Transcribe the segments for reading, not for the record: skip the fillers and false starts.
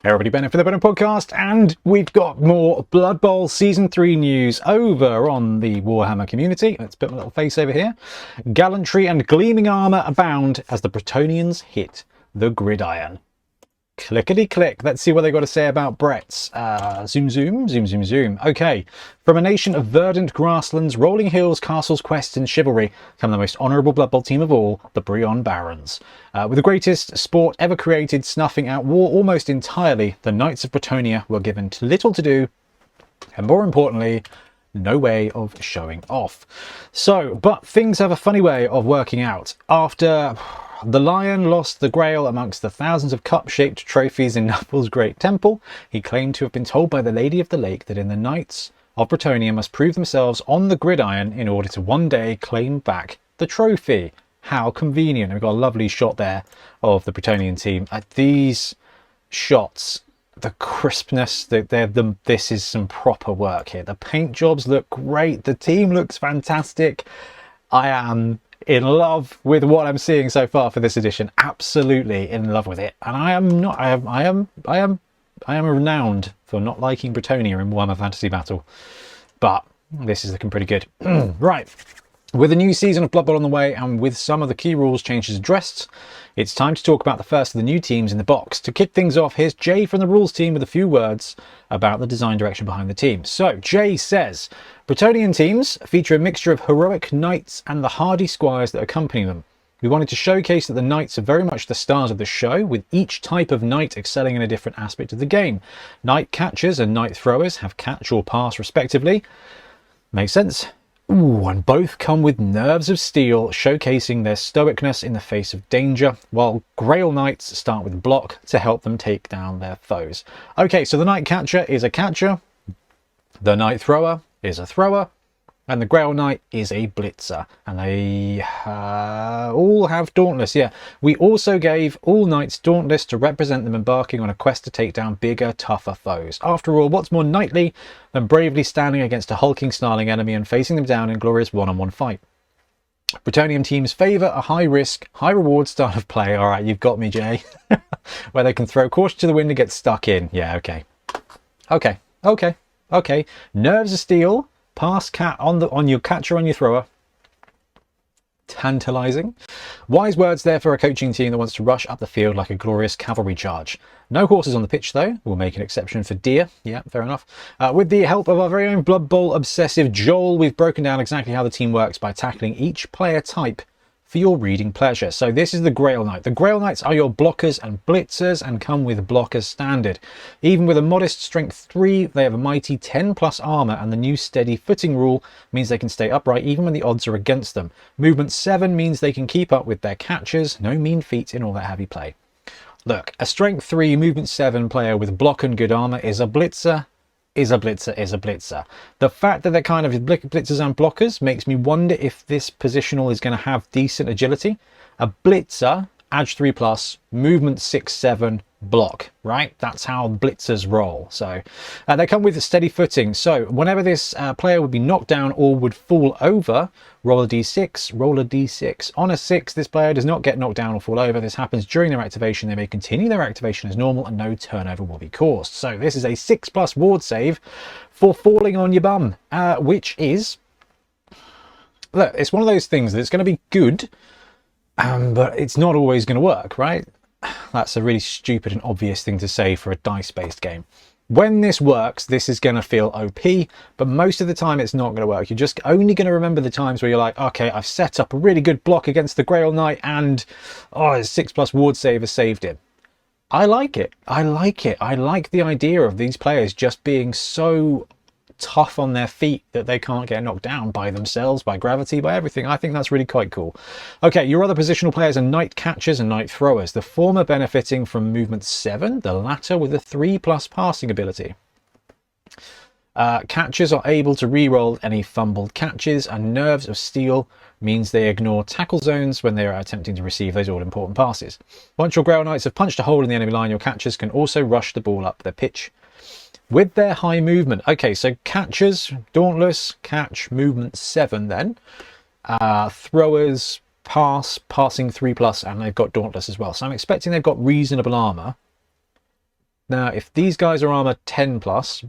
Hey everybody, Ben for the Bretonnian podcast, and we've got more Blood Bowl Season 3 news over on the Warhammer community. Let's put my little face over here. Gallantry and gleaming armour abound as the Bretonnians hit the gridiron. Clickety click. Let's see what they got to say about Bretts. Zoom, zoom, zoom, zoom, zoom. Okay. From a nation of verdant grasslands, rolling hills, castles, quests, and chivalry come the most honourable Blood Bowl team of all, the Breton Barons. With the greatest sport ever created snuffing out war almost entirely, the Knights of Bretonnia were given little to do, and more importantly, no way of showing off. But things have a funny way of working out. After the Lion lost the Grail amongst the thousands of cup-shaped trophies in Nuffle's great temple, he claimed to have been told by the Lady of the Lake that the Knights of Bretonnia must prove themselves on the gridiron in order to one day claim back the trophy. How convenient. We've got a lovely shot there of the Bretonnian team. These shots, the crispness, this is some proper work here. The paint jobs look great. The team looks fantastic. I am in love with what I'm seeing so far for this edition. Absolutely in love with it. And I am renowned for not liking Bretonnia in Warhammer Fantasy Battle, but this is looking pretty good. Right. With a new season of Blood Bowl on the way, and with some of the key rules changes addressed, it's time to talk about the first of the new teams in the box. To kick things off, here's Jay from the rules team with a few words about the design direction behind the team. So, Jay says, Bretonnian teams feature a mixture of heroic knights and the hardy squires that accompany them. We wanted to showcase that the knights are very much the stars of the show, with each type of knight excelling in a different aspect of the game. Knight catchers and knight throwers have catch or pass respectively. Makes sense. Ooh, and both come with nerves of steel, showcasing their stoicness in the face of danger, while Grail Knights start with block to help them take down their foes. Okay, so the Knight Catcher is a catcher, the Knight Thrower is a thrower, and the Grail Knight is a blitzer. And they all have Dauntless, yeah. We also gave all Knights Dauntless to represent them embarking on a quest to take down bigger, tougher foes. After all, what's more knightly than bravely standing against a hulking, snarling enemy and facing them down in glorious one-on-one fight? Bretonnian teams favour a high-risk, high-reward style of play. All right, you've got me, Jay. Where they can throw caution to the wind and get stuck in. Yeah, okay. Okay. Nerves of steel. Pass cat on your catcher, on your thrower. Tantalizing. Wise words there for a coaching team that wants to rush up the field like a glorious cavalry charge. No horses on the pitch though. We'll make an exception for deer. Yeah, fair enough. With the help of our very own Blood Bowl obsessive Joel, we've broken down exactly how the team works by tackling each player type for your reading pleasure. So this is the Grail Knight. The Grail Knights are your blockers and blitzers and come with blockers standard. Even with a modest strength 3, they have a mighty 10 plus armor, and the new steady footing rule means they can stay upright even when the odds are against them. Movement 7 means they can keep up with their catchers. No mean feat in all that heavy play. Look, a strength 3 movement 7 player with block and good armor is a blitzer. Is a blitzer. The fact that they're kind of blitzers and blockers makes me wonder if this positional is going to have decent agility. A blitzer, Ag 3+, movement 6-7, block, right? That's how blitzers roll. So they come with a steady footing. So whenever this player would be knocked down or would fall over, roll a d6, roll a d6. On a 6, this player does not get knocked down or fall over. This happens during their activation. They may continue their activation as normal and no turnover will be caused. So this is a 6+ ward save for falling on your bum, which is, look, it's one of those things that it's going to be good, but it's not always going to work, right? That's a really stupid and obvious thing to say for a dice-based game. When this works, this is going to feel OP, but most of the time it's not going to work. You're just only going to remember the times where you're like, okay, I've set up a really good block against the Grail Knight and, oh, his 6+ ward save has saved him. I like it. I like the idea of these players just being so tough on their feet that they can't get knocked down by themselves, by gravity, by everything. I think that's really quite cool. Okay, your other positional players are knight catchers and knight throwers, the former benefiting from movement 7, the latter with a 3+ passing ability. Catchers are able to re-roll any fumbled catches, and nerves of steel means they ignore tackle zones when they are attempting to receive those all-important passes. Once your Grail Knights have punched a hole in the enemy line, your catchers can also rush the ball up the pitch with their high movement. Okay, so catchers, Dauntless, catch, movement 7 then. Throwers, passing 3+, and they've got Dauntless as well. So I'm expecting they've got reasonable armor. Now, if these guys are armor 10 plus,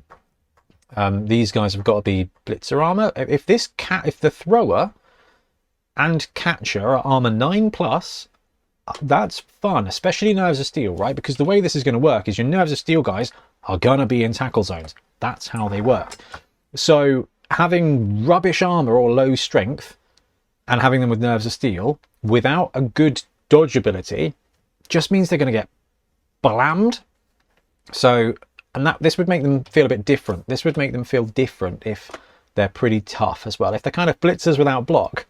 these guys have got to be blitzer armor. If the thrower and catcher are armor 9 plus, that's fun, especially nerves of steel, right? Because the way this is going to work is your nerves of steel guys are going to be in tackle zones. That's how they work. So having rubbish armor or low strength and having them with nerves of steel without a good dodge ability just means they're going to get blammed. So, and this would make them feel a bit different. This would make them feel different if they're pretty tough as well. If they're kind of blitzers without block,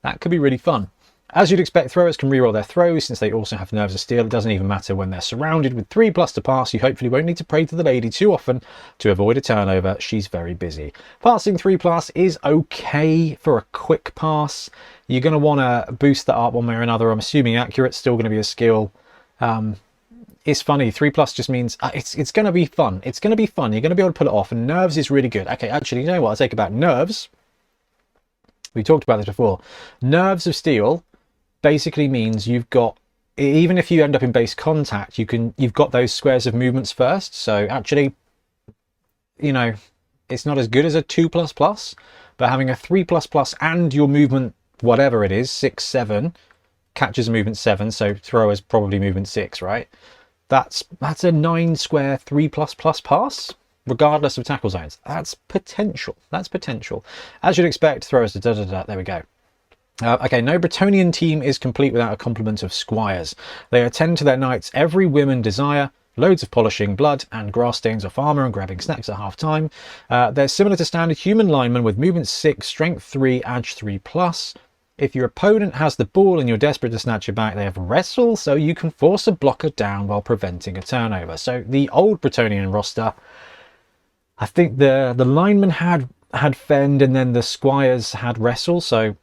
that could be really fun. As you'd expect, throwers can reroll their throws since they also have nerves of steel. It doesn't even matter when they're surrounded with 3+ to pass. You hopefully won't need to pray to the lady too often to avoid a turnover. She's very busy. Passing 3+ is okay for a quick pass. You're going to want to boost that up one way or another. I'm assuming accurate's still going to be a skill. It's funny, 3+ just means it's going to be fun. It's going to be fun. You're going to be able to pull it off, and nerves is really good. Okay, actually, you know what I'll take about nerves? We talked about this before. Nerves of steel basically means you've got, even if you end up in base contact, you've got those squares of movements first. So actually, you know, it's not as good as a 2++, but having a 3++ and your movement, whatever it is, 6, 7, catches a movement 7, so throwers probably movement 6, right? That's a 9 square 3++ pass, regardless of tackle zones. That's potential. That's potential. As you'd expect, throwers to there we go. Okay, no Bretonnian team is complete without a complement of squires. They attend to their knights every whim and desire, loads of polishing, blood, and grass stains off armour and grabbing snacks at half time. They're similar to standard human linemen with movement 6, strength 3, edge 3+. If your opponent has the ball and you're desperate to snatch it back, they have wrestle, so you can force a blocker down while preventing a turnover. So the old Bretonnian roster, I think the linemen had fend, and then the squires had wrestle, so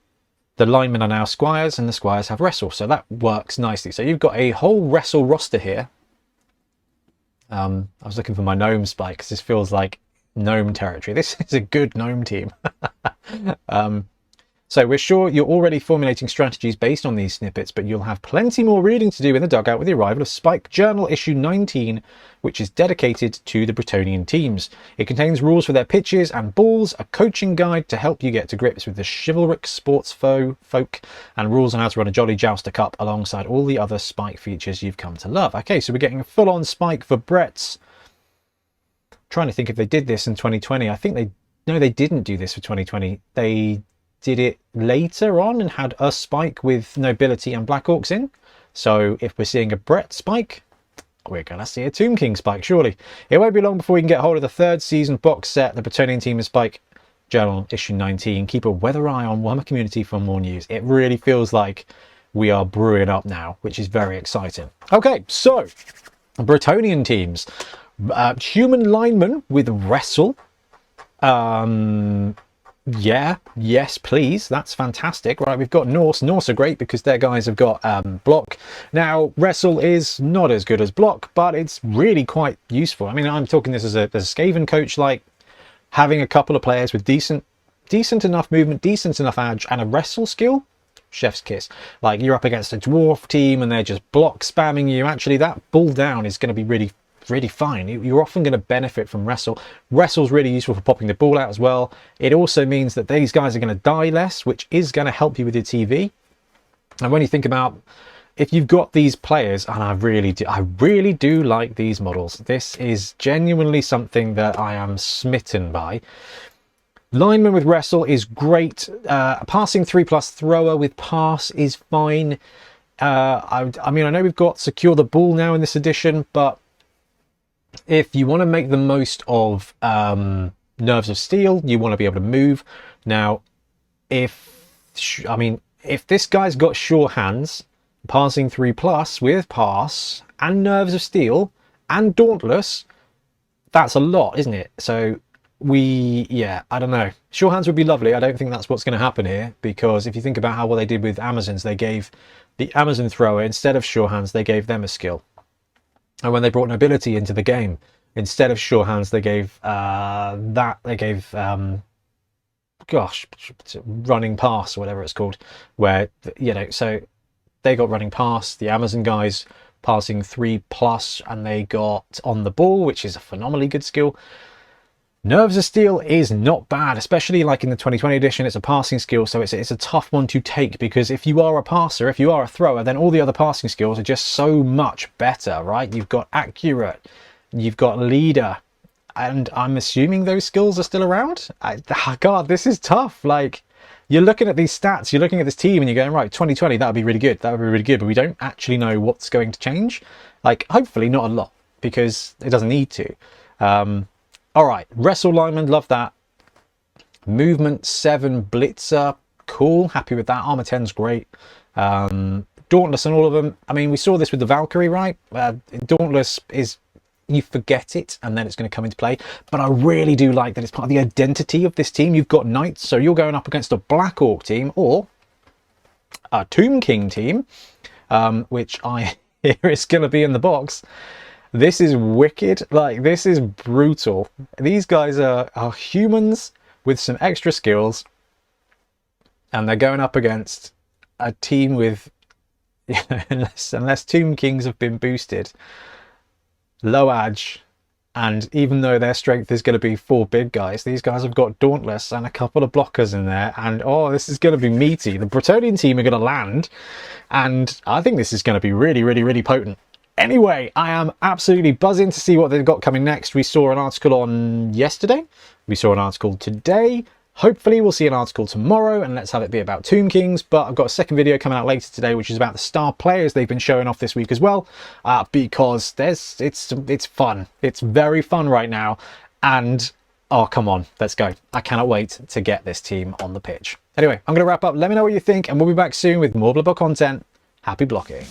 the linemen are now squires and the squires have wrestle, so that works nicely. So you've got a whole wrestle roster here. I was looking for my gnome spike because this feels like gnome territory. This is a good gnome team. So we're sure you're already formulating strategies based on these snippets, but you'll have plenty more reading to do in the dugout with the arrival of Spike Journal issue 19, which is dedicated to the Bretonnian teams. It contains rules for their pitches and balls, a coaching guide to help you get to grips with the chivalric sports folk, and rules on how to run a jolly jouster cup alongside all the other Spike features you've come to love. Okay, so we're getting a full-on Spike for Bretts. Trying to think if they did this in 2020. I think they didn't do this for 2020. They did it later on and had a Spike with Nobility and Black Orcs in. So if we're seeing a Brett Spike, we're going to see a Tomb King Spike, surely. It won't be long before we can get hold of the 3rd season box set, the Bretonnian Team of Spike Journal issue 19. Keep a weather eye on Warhammer Community for more news. It really feels like we are brewing up now, which is very exciting. Okay, so Bretonnian teams. Human linemen with wrestle. Yeah, yes, please. That's fantastic. Right, we've got Norse. Norse are great because their guys have got block. Now, wrestle is not as good as block, but it's really quite useful. I mean, I'm talking this as a Skaven coach, like having a couple of players with decent enough movement, decent enough edge, and a wrestle skill. Chef's kiss. Like you're up against a dwarf team and they're just block spamming you. Actually, that bull down is going to be really fine. You're often going to benefit from wrestle. Wrestle's really useful for popping the ball out as well. It also means that these guys are going to die less, which is going to help you with your TV. And when you think about if you've got these players, and I really do like these models. This is genuinely something that I am smitten by. Lineman with wrestle is great. Passing 3+ thrower with pass is fine. I mean, I know we've got secure the ball now in this edition, but if you want to make the most of nerves of steel, you want to be able to move. Now, if this guy's got sure hands, passing 3+ with pass and nerves of steel and dauntless, that's a lot, isn't it? So I don't know. Sure hands would be lovely. I don't think that's what's going to happen here, because if you think about how well they did with Amazons, they gave the Amazon thrower, instead of sure hands, they gave them a skill. And when they brought nobility into the game, instead of sure hands, they gave running pass or whatever it's called, where, you know, so they got running pass. The Amazon guys passing 3+, and they got on the ball, which is a phenomenally good skill. Nerves of Steel is not bad, especially like in the 2020 edition. It's a passing skill, so it's a tough one to take, because if you are a passer, if you are a thrower, then all the other passing skills are just so much better, right? You've got accurate, you've got leader, and I'm assuming those skills are still around. God, this is tough. Like, you're looking at these stats, you're looking at this team, and you're going, right, 2020, that would be really good, that would be really good, but we don't actually know what's going to change. Like, hopefully not a lot, because it doesn't need to. All right, Wrestle Lineman, love that. Movement 7 Blitzer, cool, happy with that. Armor 10's great. Dauntless and all of them. I mean, we saw this with the Valkyrie, right? Dauntless is, you forget it, and then it's going to come into play. But I really do like that it's part of the identity of this team. You've got Knights, so you're going up against a Black Orc team, or a Tomb King team, which I hear is going to be in the box. This is wicked. Like, this is brutal. These guys are humans with some extra skills, and they're going up against a team with, you know, unless Tomb Kings have been boosted, low edge, and even though their strength is going to be 4 big guys, these guys have got Dauntless and a couple of blockers in there, and oh, this is going to be meaty. The Bretonnian team are going to land, and I think this is going to be really, really, really potent. Anyway, I am absolutely buzzing to see what they've got coming next. We saw an article on yesterday. We saw an article today. Hopefully we'll see an article tomorrow, and let's have it be about Tomb Kings. But I've got a second video coming out later today, which is about the star players they've been showing off this week as well, because it's fun. It's very fun right now, and oh, come on, let's go. I cannot wait to get this team on the pitch. Anyway, I'm going to wrap up. Let me know what you think, and we'll be back soon with more Blood Bowl content. Happy blocking.